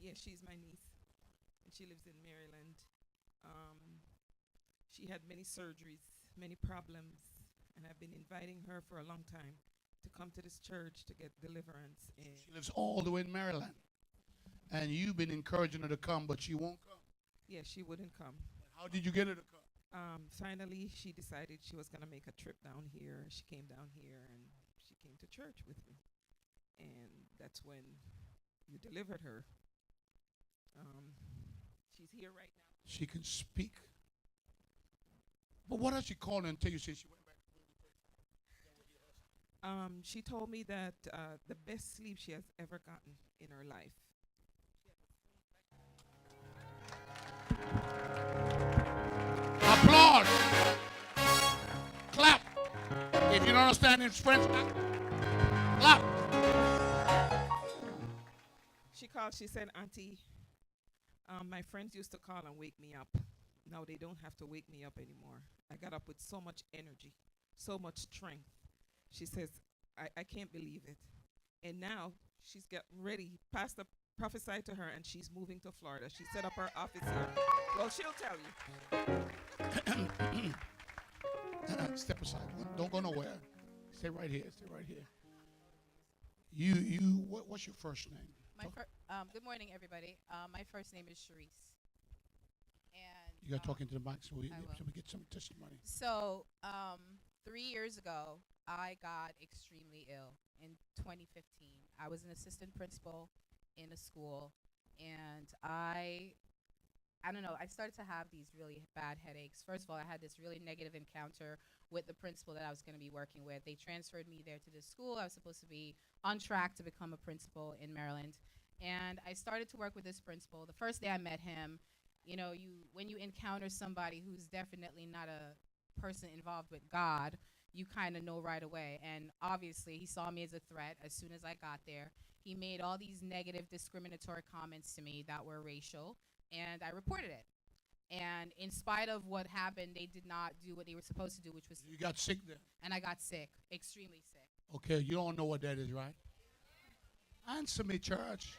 Yeah, she's my niece, and she lives in Maryland. Um, she had many surgeries, many problems, and I've been inviting her for a long time to come to this church to get deliverance. And She lives all the way in Maryland. And you've been encouraging her to come, but she won't come. yeah, she wouldn't come. How did you get her to come? Finally, she decided she was gonna make a trip down here. She came down here and she came to church with me, and that's when you delivered her. Um, she's here right now. She can speak. But what has she called until you say she went back? She told me that the best sleep she has ever gotten in her life. Applaud. Clap. If you don't understand in French, clap. She called. She said, "Auntie, my friends used to call and wake me up. Now they don't have to wake me up anymore. I got up with so much energy, so much strength." She says, I can't believe it. And now she's got ready. Pastor prophesied to her, and she's moving to Florida. She set up her office here. Well, she'll tell you. Step aside. Don't go nowhere. Stay right here. Stay right here. What's your first name? Good morning, everybody. My first name is Sharice. And You got talking to the mic so we I will. get some testimony. So, 3 years ago, I got extremely ill in 2015. I was an assistant principal in a school, and I don't know, I started to have these really bad headaches. First of all, I had this really negative encounter with the principal that I was going to be working with. They transferred me there to this school. I was supposed to be on track to become a principal in Maryland. And I started to work with this principal. The first day I met him, you know, when you encounter somebody who's definitely not a person involved with God, you kind of know right away. And obviously, he saw me as a threat as soon as I got there. He made all these negative, discriminatory comments to me that were racial, and I reported it. And in spite of what happened, they did not do what they were supposed to do, which was, You got sick then. and I got sick, extremely sick. Okay, you don't know what that is, right? Answer me, church.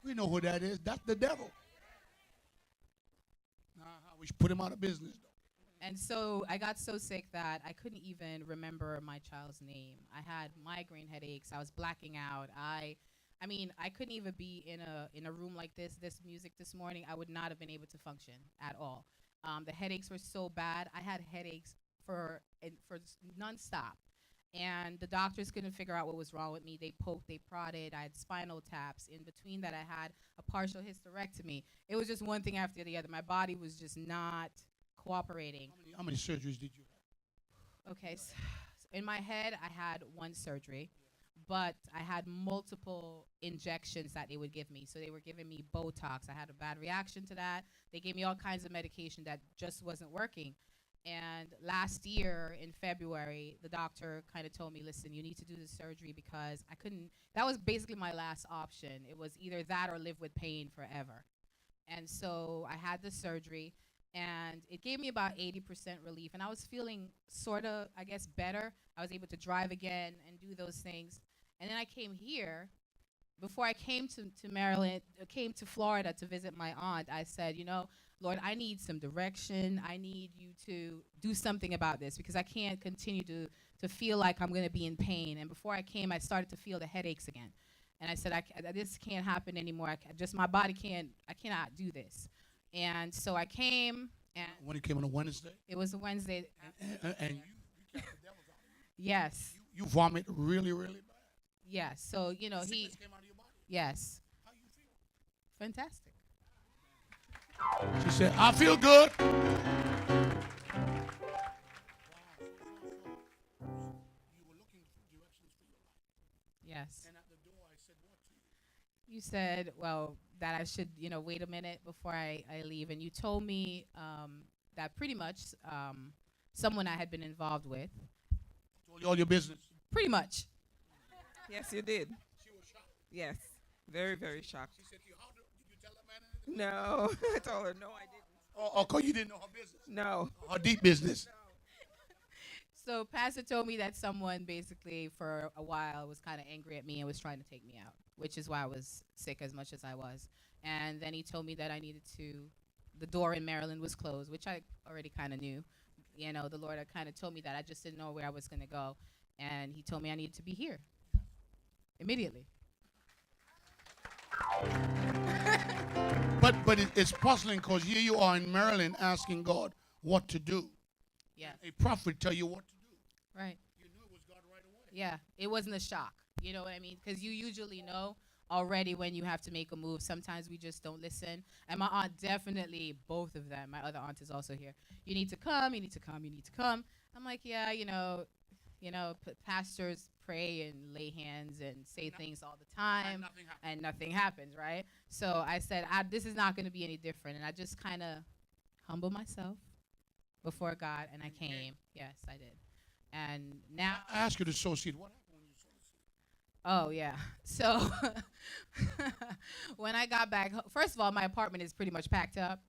We know who that is. That's the devil. We should put him out of business, though. And so I got so sick that I couldn't even remember my child's name. I had migraine headaches. I was blacking out. I mean, I couldn't even be in a room like this music this morning. I would not have been able to function at all. The headaches were so bad. I had headaches for nonstop. And the doctors couldn't figure out what was wrong with me. They poked, they prodded. I had spinal taps. In between that, I had a partial hysterectomy. It was just one thing after the other. My body was just not cooperating. How many surgeries did you have? Okay, so in my head, I had one surgery, but I had multiple injections that they would give me. So they were giving me Botox. I had a bad reaction to that. They gave me all kinds of medication that just wasn't working. And last year in February, the doctor kind of told me, listen, you need to do the surgery because I couldn't, that was basically my last option. It was either that or live with pain forever. And so I had the surgery, and it gave me about 80% relief. And I was feeling sort of, I guess, better. I was able to drive again and do those things. And then I came here. Before I came to Maryland, came to Florida to visit my aunt, I said, you know, Lord, I need some direction. I need you to do something about this because I can't continue to feel like I'm going to be in pain. And before I came, I started to feel the headaches again. And I said, this can't happen anymore. Just my body I cannot do this. And so I came, and When you came on a Wednesday? it was a Wednesday. And you kept the devils out. Yes, You vomit really, really bad. yes. So, you know, Sickness came out of your body. yes, How you feel? fantastic. She said, I feel good. Wow. You were looking for directions for your life. Yes. And at the door, I said, what to you? You said, well, that I should, you know, wait a minute before I leave. And you told me that pretty much someone I had been involved with, Told you all your business. pretty much. Yes, you did. She was shocked. Yes, very, very shocked. She said to you, did you tell that man anything? No, I told her no, I didn't. Or 'cause you didn't know her business. No. Her deep business. So Pastor told me that someone basically for a while was kind of angry at me and was trying to take me out, which is why I was sick as much as I was. And then he told me that I needed to, the door in Maryland was closed, which I already kind of knew. You know, the Lord had kind of told me that. I just didn't know where I was going to go. And he told me I needed to be here immediately. But it's puzzling because here you are in Maryland asking God what to do. Yes. A prophet tell you what to do. Right. You knew it was God right away. Yeah. It wasn't a shock. You know what I mean? Because you usually know already when you have to make a move. Sometimes we just don't listen. And my aunt definitely, both of them, my other aunt is also here. You need to come, you need to come, you need to come. I'm like, yeah, pastors pray and lay hands and say things all the time. And nothing happens, right? So I said, this is not going to be any different. And I just kind of humbled myself before God, and I came. Yes, I did. And now I asked you to sow seed. What happened when you sowed seed? Oh, yeah. So when I got back, first of all, my apartment is pretty much packed up.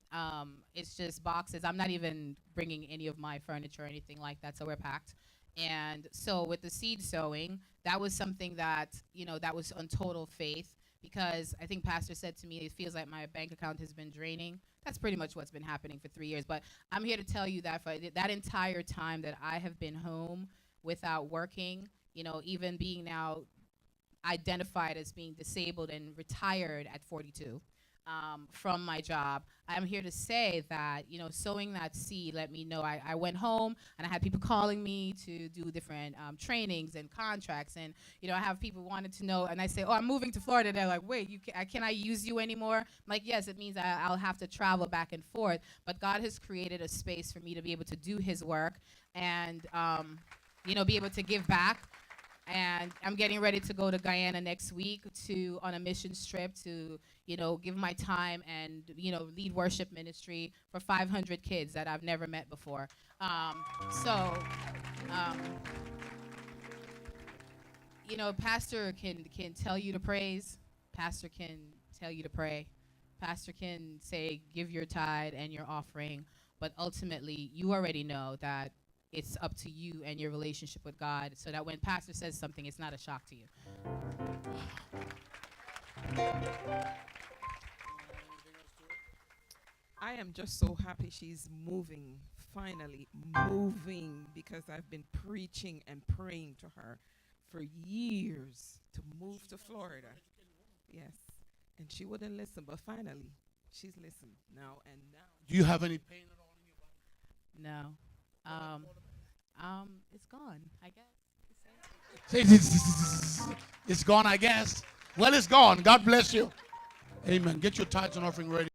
It's just boxes. I'm not even bringing any of my furniture or anything like that, so we're packed. And so with the seed sowing, that was something that, that was on total faith, because I think Pastor said to me, it feels like my bank account has been draining. That's pretty much what's been happening for 3 years. But I'm here to tell you that for that entire time that I have been home without working, even being now identified as being disabled and retired at 42 from my job, I'm here to say that, sowing that seed let me know. I went home and I had people calling me to do different trainings and contracts. And, I have people wanted to know, and I say, oh, I'm moving to Florida. They're like, wait, can I use you anymore? I'm like, yes, it means I'll have to travel back and forth. But God has created a space for me to be able to do his work and, be able to give back. And I'm getting ready to go to Guyana next week on a mission trip to, give my time and, lead worship ministry for 500 kids that I've never met before. Pastor can tell you to praise. Pastor can tell you to pray. Pastor can say, give your tithe and your offering. But ultimately, you already know that it's up to you and your relationship with God, so that when Pastor says something, it's not a shock to you. I am just so happy she's moving, finally moving, because I've been preaching and praying to her for years to move to Florida. Yes. And she wouldn't listen, but finally she's listened now. And now. Do you have any pain at all in your body? No. It's gone, I guess. It's gone, I guess. Well, it's gone. God bless you. Amen. Get your tithes and offering ready.